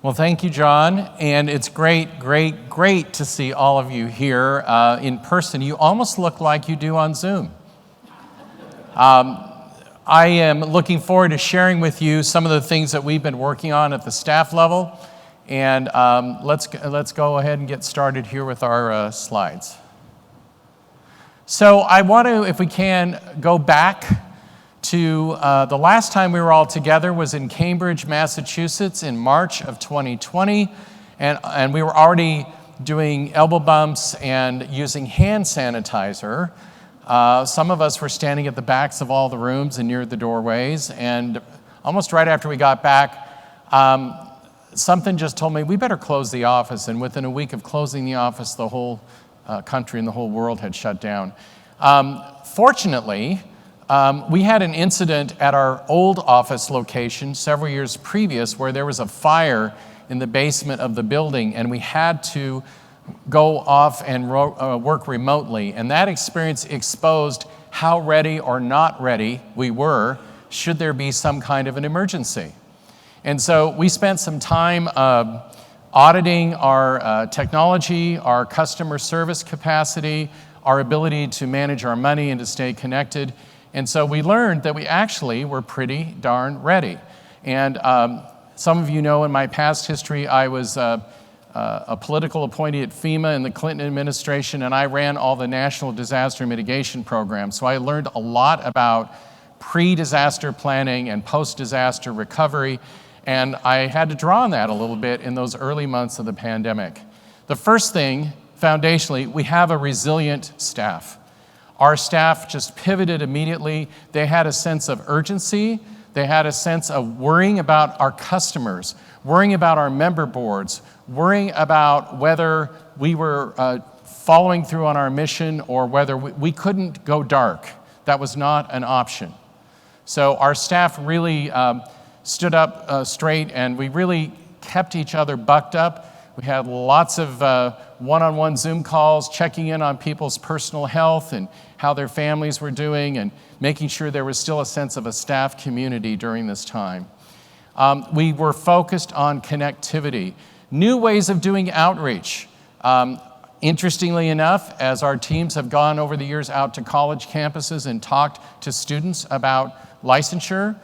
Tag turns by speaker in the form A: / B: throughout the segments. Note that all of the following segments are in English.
A: Well, thank you, John, and it's great to see all of you here in person. You almost look like you do on Zoom. I am looking forward to sharing with you some of the things that we've been working on at the staff level, and let's go ahead and get started here with our slides. So I want to, if we can, go back to the last time we were all together was in Cambridge, Massachusetts in March of 2020, and we were already doing elbow bumps and using hand sanitizer. Some of us were standing at the backs of all the rooms and near the doorways, and almost right after we got back, something just told me we better close the office, and within a week of closing the office, the whole country and the whole world had shut down. Fortunately, we had an incident at our old office location several years previous where there was a fire in the basement of the building, and we had to go off and work remotely. And that experience exposed how ready or not ready we were should there be some kind of an emergency. And so we spent some time auditing our technology, our customer service capacity, our ability to manage our money and to stay connected. And so we learned that we actually were pretty darn ready. And some of you know in my past history, I was a political appointee at FEMA in the Clinton administration, and I ran all the national disaster mitigation programs. So I learned a lot about pre-disaster planning and post-disaster recovery, and I had to draw on that a little bit in those early months of the pandemic. The first thing, foundationally, we have a resilient staff. Our staff just pivoted immediately. They had a sense of urgency. They had a sense of worrying about our customers, worrying about our member boards, worrying about whether we were following through on our mission or whether we couldn't go dark. That was not an option. So our staff really stood up straight, and we really kept each other bucked up. We had lots of one-on-one Zoom calls, checking in on people's personal health and how their families were doing, and making sure there was still a sense of a staff community during this time. We were focused on connectivity, new ways of doing outreach. Interestingly enough, as our teams have gone over the years out to college campuses and talked to students about licensure,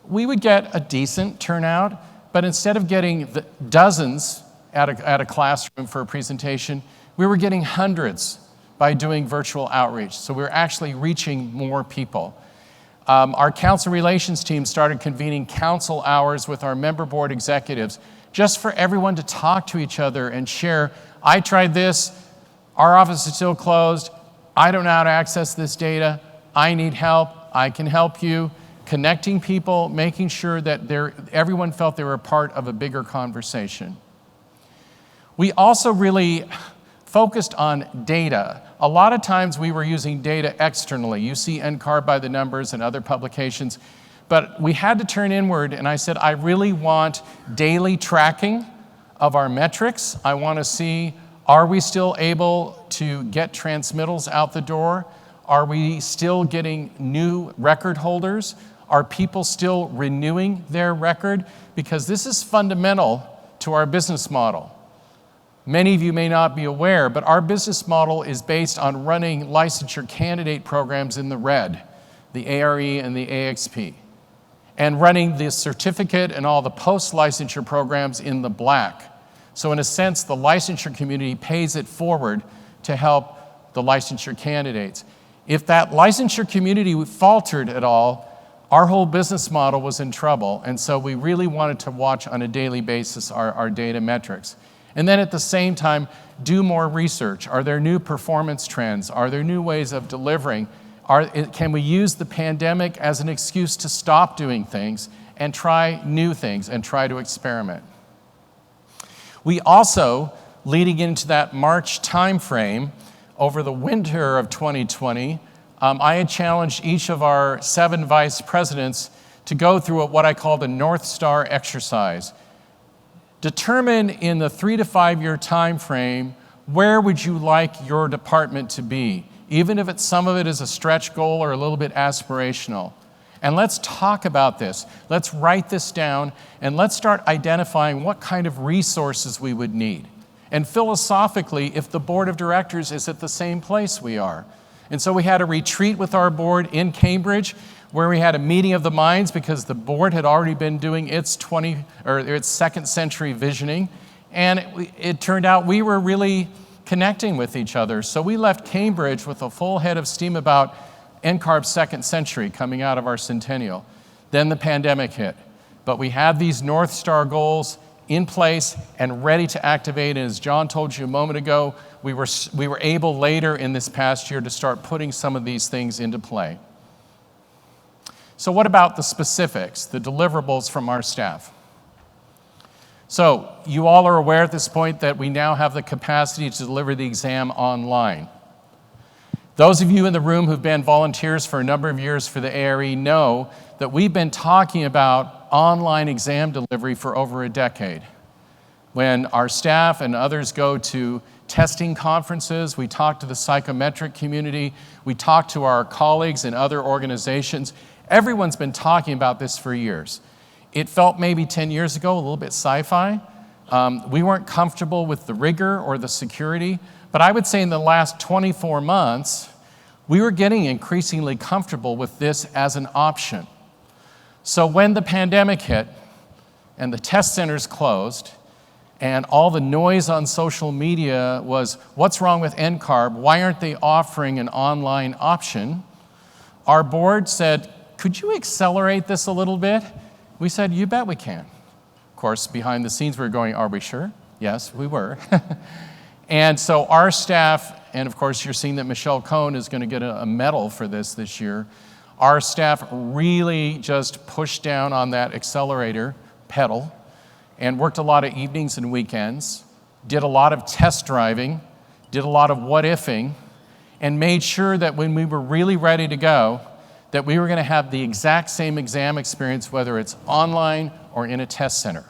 A: we would get a decent turnout, but instead of getting the dozens at a classroom for a presentation, we were getting hundreds by doing virtual outreach. So we were actually reaching more people. Our council relations team started convening council hours with our member board executives just for everyone to talk to each other and share, I tried this, our office is still closed, I don't know how to access this data, I need help, I can help you. Connecting people, making sure that everyone felt they were a part of a bigger conversation. We also really focused on data. A lot of times we were using data externally. You see NCARB by the numbers and other publications, but we had to turn inward, and I said, I really want daily tracking of our metrics. I want to see, are we still able to get transmittals out the door? Are we still getting new record holders? Are people still renewing their record? Because this is fundamental to our business model. Many of you may not be aware, but our business model is based on running licensure candidate programs in the red, the ARE and the AXP, and running the certificate and all the post-licensure programs in the black. So in a sense, the licensure community pays it forward to help the licensure candidates. If that licensure community faltered at all, our whole business model was in trouble, and so we really wanted to watch on a daily basis our data metrics. And then at the same time, do more research. Are there new performance trends? Are there new ways of delivering? Can we use the pandemic as an excuse to stop doing things and try new things and try to experiment? We also, leading into that March timeframe, over the winter of 2020, I had challenged each of our 7 vice presidents to go through what I call the North Star exercise. Determine in the 3 to 5 year time frame, where would you like your department to be, even if some of it is a stretch goal or a little bit aspirational. And let's talk about this. Let's write this down, and let's start identifying what kind of resources we would need. And philosophically, if the board of directors is at the same place we are. And so we had a retreat with our board in Cambridge where we had a meeting of the minds because the board had already been doing its second century visioning. And it turned out we were really connecting with each other. So we left Cambridge with a full head of steam about NCARB's second century coming out of our centennial. Then the pandemic hit. But we have these North Star goals in place and ready to activate. And as John told you a moment ago, we were able later in this past year to start putting some of these things into play. So what about the specifics, the deliverables from our staff? So you all are aware at this point that we now have the capacity to deliver the exam online. Those of you in the room who've been volunteers for a number of years for the ARE know that we've been talking about online exam delivery for over a decade. When our staff and others go to testing conferences, we talk to the psychometric community, we talk to our colleagues in other organizations. Everyone's been talking about this for years. It felt maybe 10 years ago a little bit sci-fi. We weren't comfortable with the rigor or the security, but I would say in the last 24 months, we were getting increasingly comfortable with this as an option. So when the pandemic hit and the test centers closed and all the noise on social media was, what's wrong with NCARB? Why aren't they offering an online option? Our board said, could you accelerate this a little bit? We said, you bet we can. Of course, behind the scenes we were going, are we sure? Yes, we were. And so our staff, and of course you're seeing that Michelle Cohn is going to get a medal for this year. Our staff really just pushed down on that accelerator pedal and worked a lot of evenings and weekends, did a lot of test driving, did a lot of what-ifing, and made sure that when we were really ready to go, that we were going to have the exact same exam experience, whether it's online or in a test center.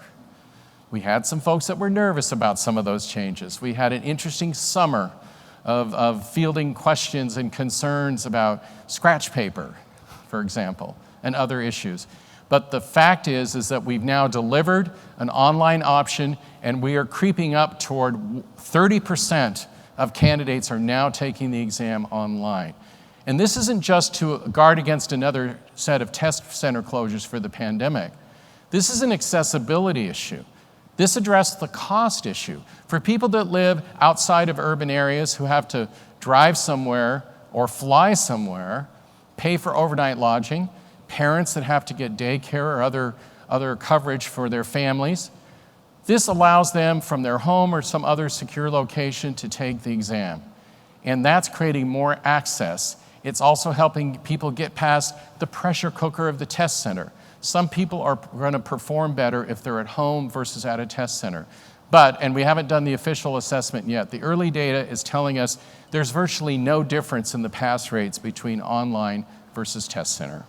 A: We had some folks that were nervous about some of those changes. We had an interesting summer of fielding questions and concerns about scratch paper, for example, and other issues. But the fact is that we've now delivered an online option, and we are creeping up toward 30% of candidates are now taking the exam online. And this isn't just to guard against another set of test center closures for the pandemic. This is an accessibility issue. This addressed the cost issue. For people that live outside of urban areas who have to drive somewhere or fly somewhere, pay for overnight lodging, parents that have to get daycare or other coverage for their families, this allows them from their home or some other secure location to take the exam. And that's creating more access. It's also helping people get past the pressure cooker of the test center. Some people are going to perform better if they're at home versus at a test center. But, and we haven't done the official assessment yet, the early data is telling us there's virtually no difference in the pass rates between online versus test center.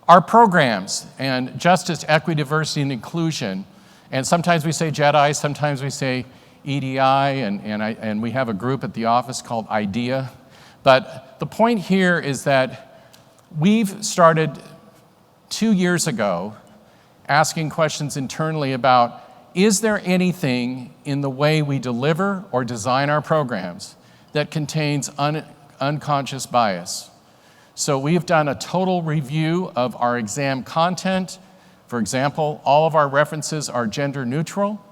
A: Our programs, and justice, equity, diversity, and inclusion, and sometimes we say JEDI, sometimes we say EDI, and we have a group at the office called IDEA. But the point here is that we've started 2 years ago asking questions internally about, is there anything in the way we deliver or design our programs that contains unconscious bias? So we've done a total review of our exam content. For example, all of our references are gender neutral.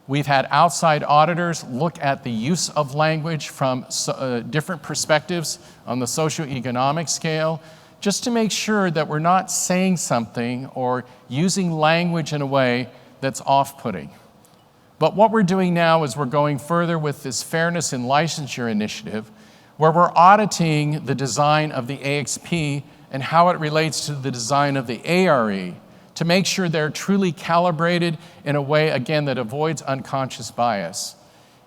A: We've had outside auditors look at the use of language from different perspectives on the socioeconomic scale, just to make sure that we're not saying something or using language in a way that's off-putting. But what we're doing now is we're going further with this Fairness in Licensure initiative, where we're auditing the design of the AXP and how it relates to the design of the ARE to make sure they're truly calibrated in a way, again, that avoids unconscious bias.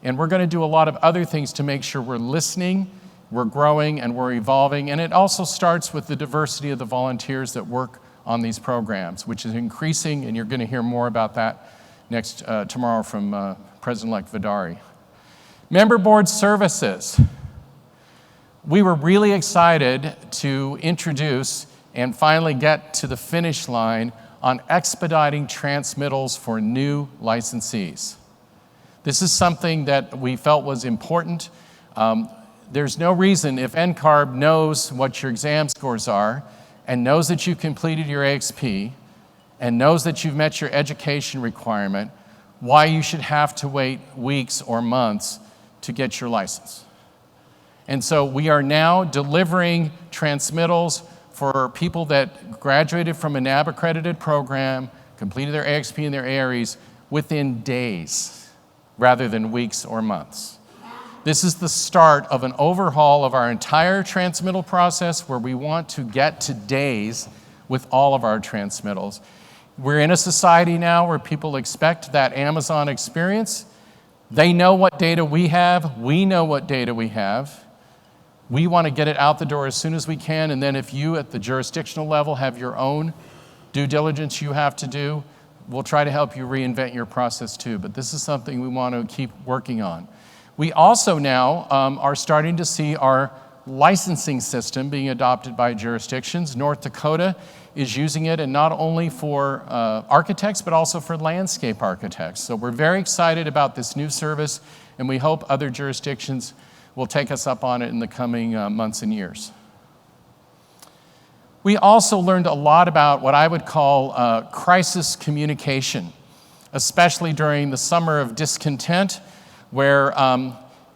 A: And we're going to do a lot of other things to make sure we're listening, we're growing, and we're evolving. And it also starts with the diversity of the volunteers that work on these programs, which is increasing, and you're going to hear more about that tomorrow from President-elect Vidari. Member board services. we were really excited to introduce and finally get to the finish line on expediting transmittals for new licensees. This is something that we felt was important. There's no reason, if NCARB knows what your exam scores are and knows that you've completed your AXP and knows that you've met your education requirement, why you should have to wait weeks or months to get your license. And so we are now delivering transmittals for people that graduated from a NAB accredited program, completed their AXP and their AREs within days rather than weeks or months. This is the start of an overhaul of our entire transmittal process where we want to get to days with all of our transmittals. We're in a society now where people expect that Amazon experience. They know what data we have. We know what data we have. We want to get it out the door as soon as we can, and then if you at the jurisdictional level have your own due diligence you have to do, we'll try to help you reinvent your process too. But this is something we want to keep working on. We also now are starting to see our licensing system being adopted by jurisdictions. North Dakota is using it, and not only for architects, but also for landscape architects. So we're very excited about this new service, and we hope other jurisdictions will take us up on it in the coming months and years. We also learned a lot about what I would call crisis communication, especially during the summer of discontent, where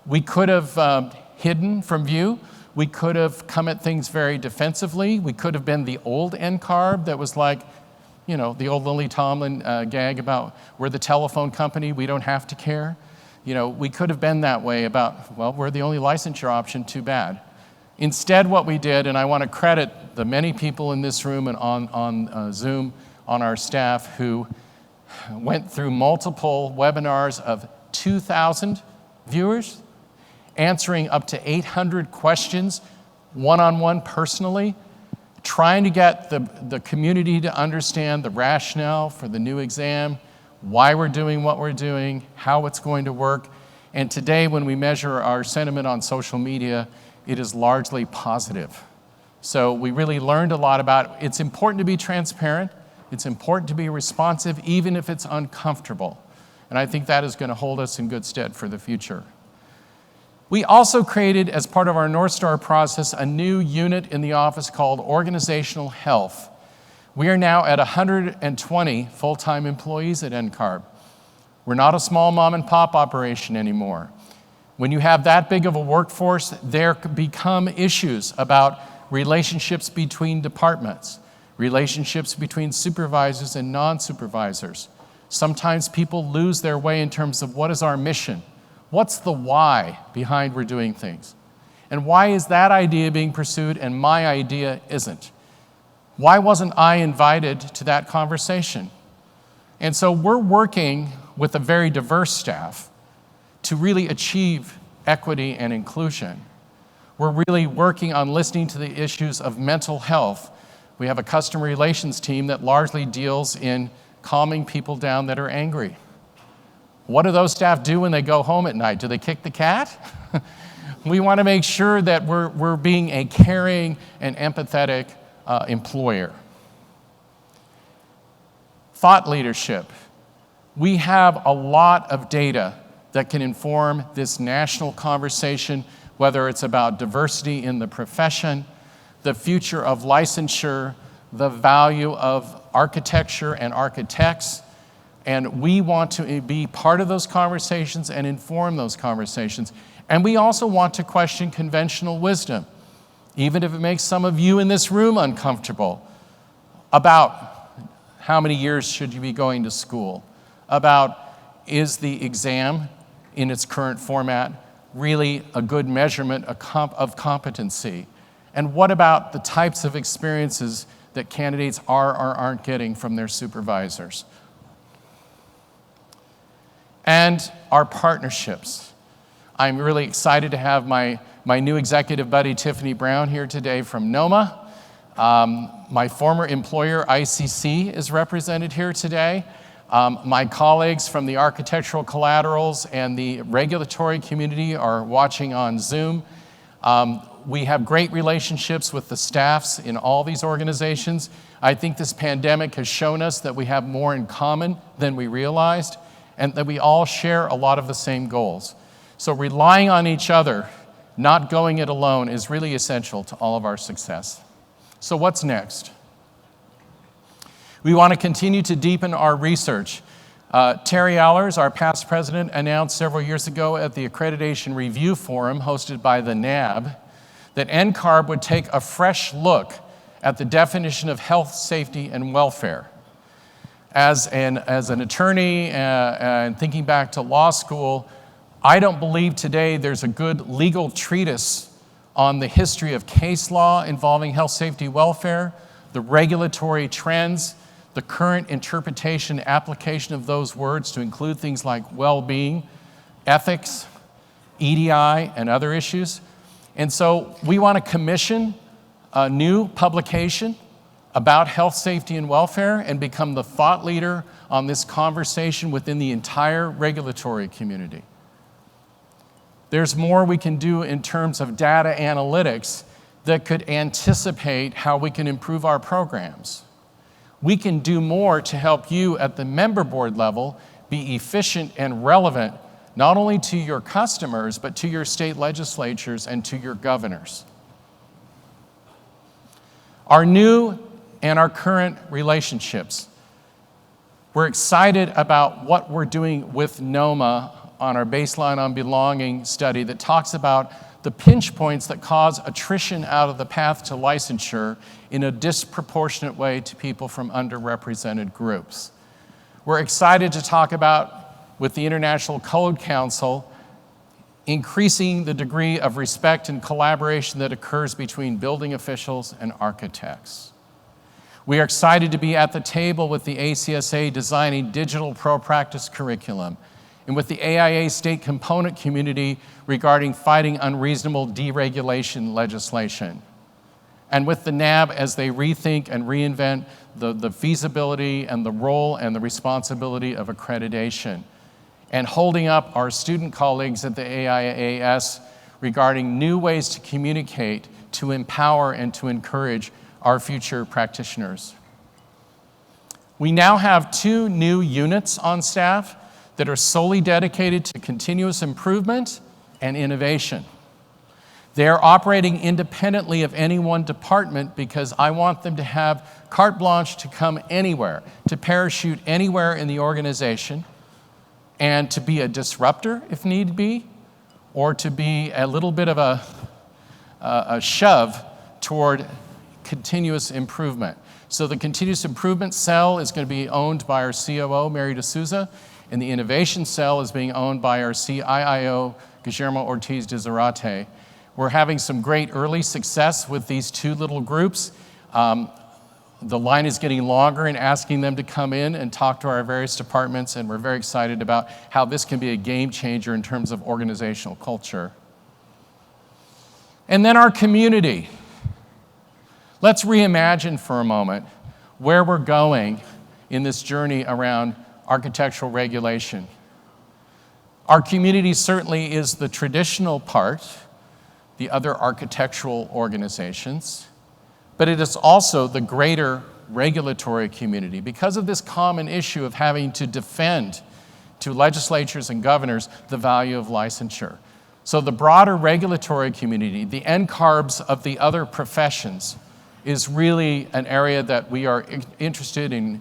A: we could have hidden from view. We could have come at things very defensively. We could have been the old NCARB that was like, you know, the old Lily Tomlin gag about we're the telephone company, we don't have to care. You know, we could have been that way about, well, we're the only licensure option, too bad. Instead, what we did, and I want to credit the many people in this room and on Zoom, on our staff, who went through multiple webinars of 2,000 viewers, answering up to 800 questions, one-on-one personally, trying to get the community to understand the rationale for the new exam, why we're doing what we're doing, how it's going to work. And today, when we measure our sentiment on social media, it is largely positive. So we really learned a lot about it. It's important to be transparent. It's important to be responsive, even if it's uncomfortable. And I think that is going to hold us in good stead for the future. We also created, as part of our North Star process, a new unit in the office called Organizational Health. We are now at 120 full-time employees at NCARB. We're not a small mom and pop operation anymore. When you have that big of a workforce, there become issues about relationships between departments, relationships between supervisors and non-supervisors. Sometimes people lose their way in terms of what is our mission? What's the why behind we're doing things? And why is that idea being pursued and my idea isn't? Why wasn't I invited to that conversation? And so we're working with a very diverse staff to really achieve equity and inclusion. We're really working on listening to the issues of mental health. We have a customer relations team that largely deals in calming people down that are angry. What do those staff do when they go home at night? Do they kick the cat? We want to make sure that we're being a caring and empathetic employer. Thought leadership. We have a lot of data that can inform this national conversation, whether it's about diversity in the profession, the future of licensure, the value of architecture and architects, and we want to be part of those conversations and inform those conversations. And we also want to question conventional wisdom, even if it makes some of you in this room uncomfortable, about how many years should you be going to school, about is the exam in its current format really a good measurement of competency? And what about the types of experiences that candidates are or aren't getting from their supervisors? And our partnerships. I'm really excited to have my new executive buddy, Tiffany Brown, here today from NOMA. My former employer, ICC, is represented here today. My colleagues from the architectural collaterals and the regulatory community are watching on Zoom. We have great relationships with the staffs in all these organizations. I think this pandemic has shown us that we have more in common than we realized, and that we all share a lot of the same goals. So relying on each other, not going it alone, is really essential to all of our success. So what's next? We want to continue to deepen our research. Terry Allers, our past president, announced several years ago at the Accreditation Review Forum hosted by the NAB that NCARB would take a fresh look at the definition of health, safety, and welfare. As an attorney and thinking back to law school, I don't believe today there's a good legal treatise on the history of case law involving health, safety, welfare, the regulatory trends, the current interpretation, application of those words to include things like well-being, ethics, EDI, and other issues. And so we want to commission a new publication about health, safety, and welfare and become the thought leader on this conversation within the entire regulatory community. There's more we can do in terms of data analytics that could anticipate how we can improve our programs. We can do more to help you at the member board level be efficient and relevant, not only to your customers, but to your state legislatures and to your governors. Our new and our current relationships. We're excited about what we're doing with NOMA on our Baseline on Belonging study that talks about the pinch points that cause attrition out of the path to licensure in a disproportionate way to people from underrepresented groups. We're excited to talk about, with the International Code Council, increasing the degree of respect and collaboration that occurs between building officials and architects. We are excited to be at the table with the ACSA designing digital pro-practice curriculum, and with the AIA state component community regarding fighting unreasonable deregulation legislation. And with the NAB as they rethink and reinvent the feasibility and the role and the responsibility of accreditation. And holding up our student colleagues at the AIAS regarding new ways to communicate, to empower, and to encourage our future practitioners. We now have 2 new units on staff that are solely dedicated to continuous improvement and innovation. They are operating independently of any one department because I want them to have carte blanche to come anywhere, to parachute anywhere in the organization, and to be a disruptor if need be, or to be a little bit of a shove toward continuous improvement. So the continuous improvement cell is going to be owned by our COO, Mary D'Souza, and the innovation cell is being owned by our CIIO, Guillermo Ortiz de Zarate. We're having some great early success with these 2 little groups. The line is getting longer and asking them to come in and talk to our various departments, and we're very excited about how this can be a game changer in terms of organizational culture. And then our community. Let's reimagine for a moment where we're going in this journey around architectural regulation. Our community certainly is the traditional part, the other architectural organizations, but it is also the greater regulatory community because of this common issue of having to defend to legislatures and governors the value of licensure. So the broader regulatory community, the NCARBs of the other professions, is really an area that we are interested in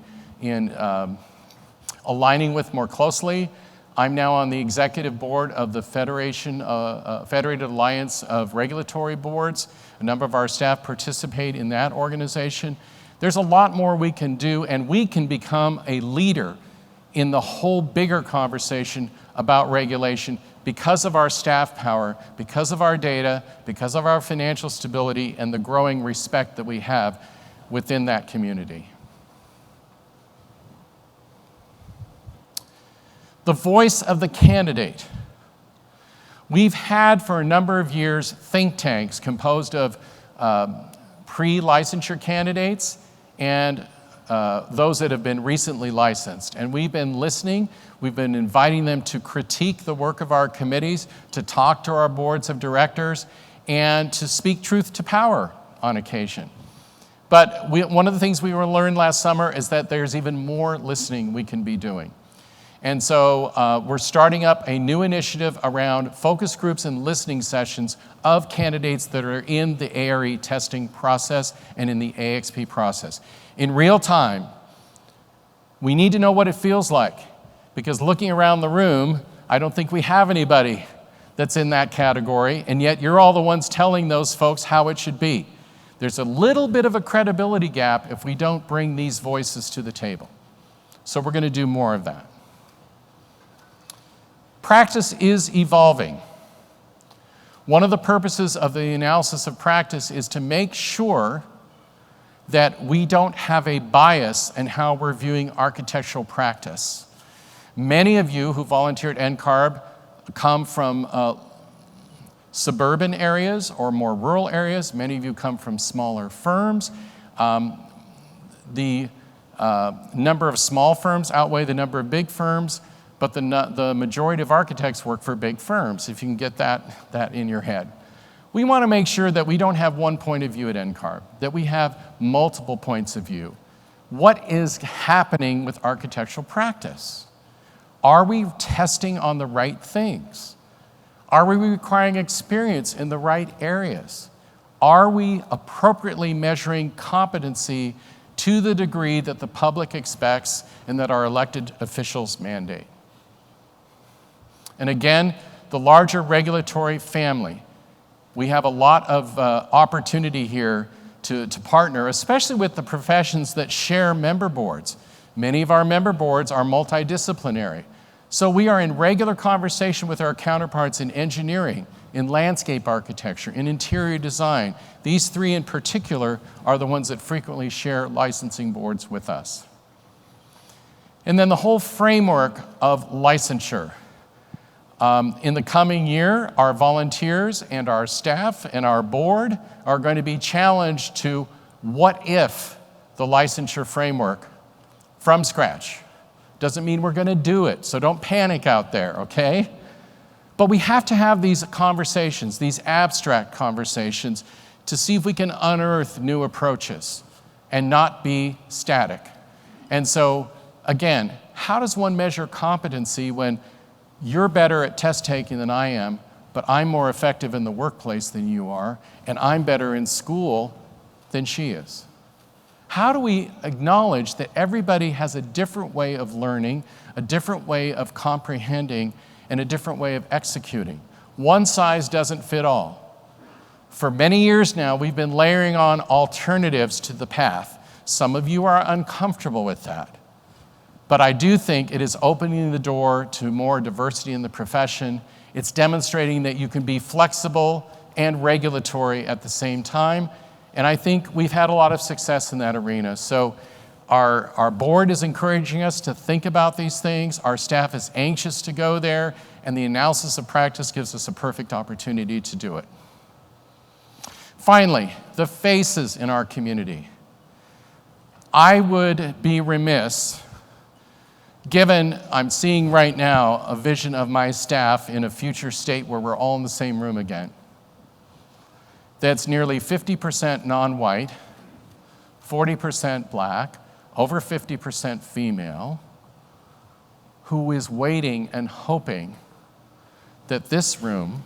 A: aligning with more closely. I'm now on the executive board of the Federated Alliance of Regulatory Boards. A number of our staff participate in that organization. There's a lot more we can do, and we can become a leader in the whole bigger conversation about regulation because of our staff power, because of our data, because of our financial stability, and the growing respect that we have within that community. The voice of the candidate. We've had for a number of years think tanks composed of pre-licensure candidates and those that have been recently licensed. And we've been listening, we've been inviting them to critique the work of our committees, to talk to our boards of directors, and to speak truth to power on occasion. But one of the things we learned last summer is that there's even more listening we can be doing. And so we're starting up a new initiative around focus groups and listening sessions of candidates that are in the ARE testing process and in the AXP process. In real time, we need to know what it feels like, because looking around the room, I don't think we have anybody that's in that category, and yet you're all the ones telling those folks how it should be. There's a little bit of a credibility gap if we don't bring these voices to the table. So we're going to do more of that. Practice is evolving. One of the purposes of the analysis of practice is to make sure that we don't have a bias in how we're viewing architectural practice. Many of you who volunteer at NCARB come from suburban areas or more rural areas. Many of you come from smaller firms. The number of small firms outweigh the number of big firms, but the majority of architects work for big firms, if you can get that in your head. We want to make sure that we don't have one point of view at NCARB, that we have multiple points of view. What is happening with architectural practice? Are we testing on the right things? Are we requiring experience in the right areas? Are we appropriately measuring competency to the degree that the public expects and that our elected officials mandate? And again, the larger regulatory family. We have a lot of opportunity here to partner, especially with the professions that share member boards. Many of our member boards are multidisciplinary. So we are in regular conversation with our counterparts in engineering, in landscape architecture, in interior design. These three in particular are the ones that frequently share licensing boards with us. And then the whole framework of licensure. In the coming year, our volunteers and our staff and our board are going to be challenged to what if the licensure framework from scratch. Doesn't mean we're going to do it, so don't panic out there, okay? But we have to have these conversations, these abstract conversations, to see if we can unearth new approaches and not be static. And so, again, how does one measure competency when you're better at test taking than I am, but I'm more effective in the workplace than you are, and I'm better in school than she is? How do we acknowledge that everybody has a different way of learning, a different way of comprehending, and a different way of executing? One size doesn't fit all. For many years now, we've been layering on alternatives to the path. Some of you are uncomfortable with that. But I do think it is opening the door to more diversity in the profession. It's demonstrating that you can be flexible and regulatory at the same time. And I think we've had a lot of success in that arena. So our board is encouraging us to think about these things. Our staff is anxious to go there. And the analysis of practice gives us a perfect opportunity to do it. Finally, the faces in our community. I would be remiss, given I'm seeing right now a vision of my staff in a future state where we're all in the same room again, that's nearly 50% non-white, 40% black, over 50% female, who is waiting and hoping that this room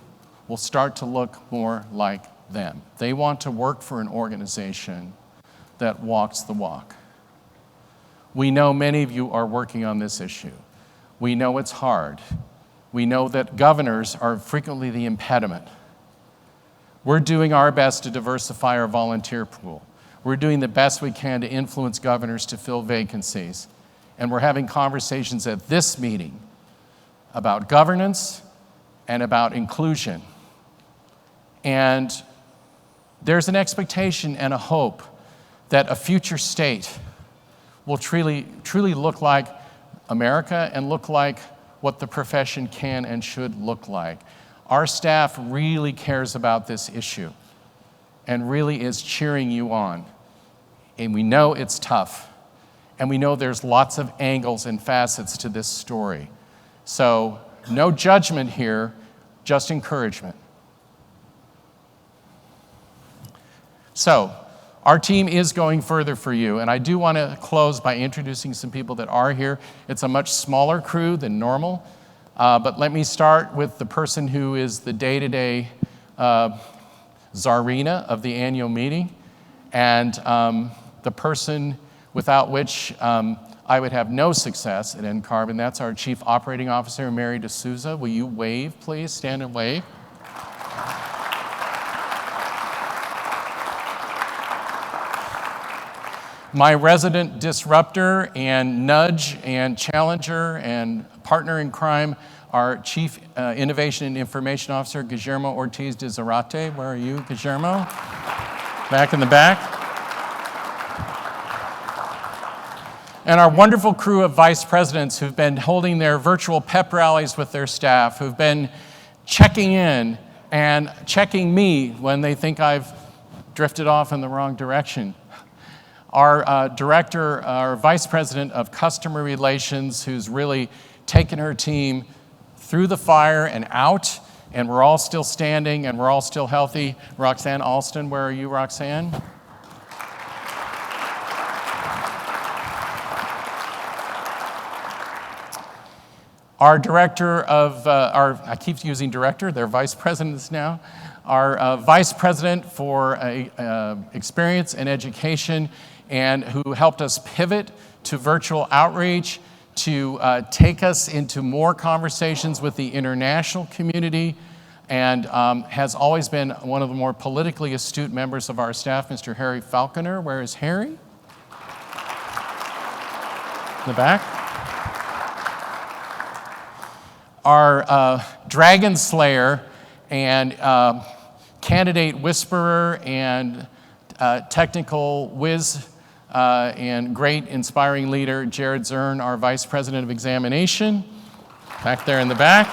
A: will start to look more like them. They want to work for an organization that walks the walk. We know many of you are working on this issue. We know it's hard. We know that governors are frequently the impediment. We're doing our best to diversify our volunteer pool. We're doing the best we can to influence governors to fill vacancies. And we're having conversations at this meeting about governance and about inclusion. And there's an expectation and a hope that a future state will truly look like America and look like what the profession can and should look like. Our staff really cares about this issue and really is cheering you on. And we know it's tough. And we know there's lots of angles and facets to this story. So no judgment here, just encouragement. So, our team is going further for you, and I do want to close by introducing some people that are here. It's a much smaller crew than normal, but let me start with the person who is the day-to-day czarina of the annual meeting, and the person without which I would have no success at NCARB, and that's our Chief Operating Officer, Mary D'Souza. Will you wave, please? Stand and wave. My resident disruptor and nudge and challenger and partner in crime, our Chief Innovation and Information Officer, Guillermo Ortiz de Zarate. Where are you, Guillermo? Back in the back. And our wonderful crew of vice presidents who've been holding their virtual pep rallies with their staff, who've been checking in and checking me when they think I've drifted off in the wrong direction. Our director, our vice president of customer relations, who's really taken her team through the fire and out, and we're all still standing and we're all still healthy. Roxanne Alston, where are you, Roxanne? Our director of, I keep using director, they're vice presidents now. Our vice president for experience and education, and who helped us pivot to virtual outreach, to take us into more conversations with the international community, and has always been one of the more politically astute members of our staff, Mr. Harry Falconer. Where is Harry? In the back. Our dragon slayer and candidate whisperer and technical whiz and great inspiring leader, Jared Zern, our Vice President of Examination, back there in the back.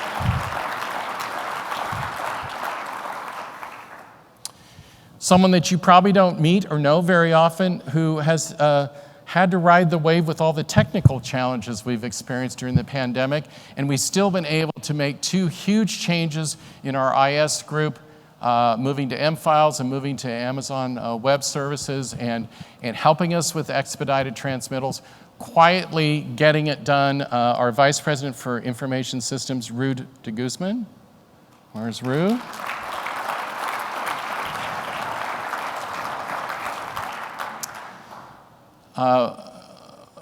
A: Someone that you probably don't meet or know very often, who has had to ride the wave with all the technical challenges we've experienced during the pandemic, and we've still been able to make 2 huge changes in our IS group, moving to M-Files and moving to Amazon Web Services, and helping us with expedited transmittals, quietly getting it done. Our Vice President for Information Systems, Rue de Guzman. Where's Rue?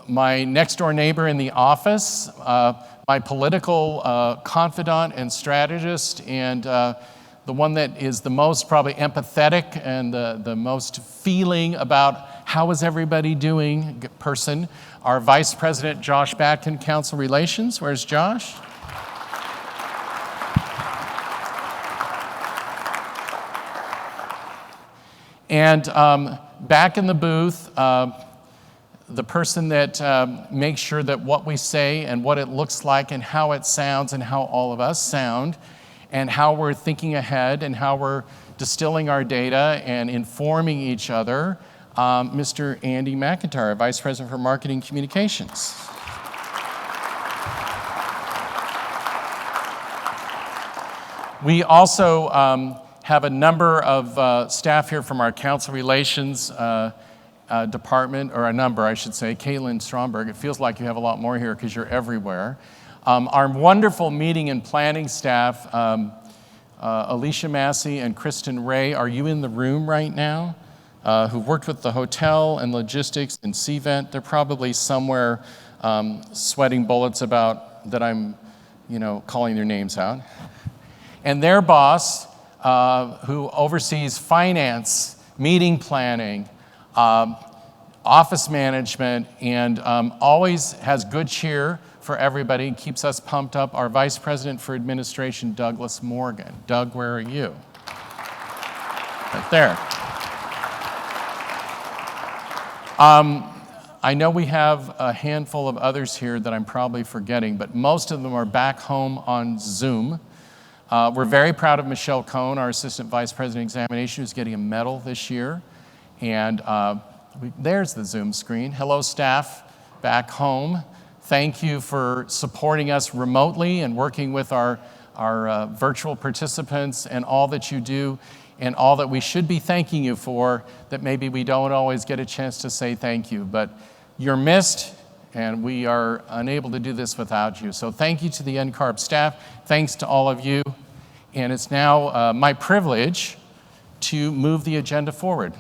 A: My next door neighbor in the office, my political confidant and strategist, and the one that is the most probably empathetic and the most feeling about how is everybody doing person, our Vice President Josh Batkin, Council Relations. Where's Josh? And back in the booth, the person that makes sure that what we say and what it looks like and how it sounds and how all of us sound and how we're thinking ahead and how we're distilling our data and informing each other, Mr. Andy McIntyre, Vice President for Marketing Communications. We also have a number of staff here from our Council Relations department, or a number, I should say. Caitlin Stromberg, it feels like you have a lot more here because you're everywhere. Our wonderful meeting and planning staff, Alicia Massey and Kristen Ray, are you in the room right now? Who've worked with the hotel and logistics and CVent. They're probably somewhere sweating bullets about that I'm, calling their names out. And their boss, who oversees finance, meeting planning, office management, and always has good cheer for everybody, keeps us pumped up, our Vice President for Administration, Douglas Morgan. Doug, where are you? Right there. I know we have a handful of others here that I'm probably forgetting, but most of them are back home on Zoom. We're very proud of Michelle Cohn, our Assistant Vice President of Examination, who's getting a medal this year. And there's the Zoom screen. Hello, staff back home. Thank you for supporting us remotely and working with our virtual participants and all that you do. and all that we should be thanking you for that maybe we don't always get a chance to say thank you. But you're missed, and we are unable to do this without you. So thank you to the NCARB staff. Thanks to all of you. And it's now my privilege to move the agenda forward.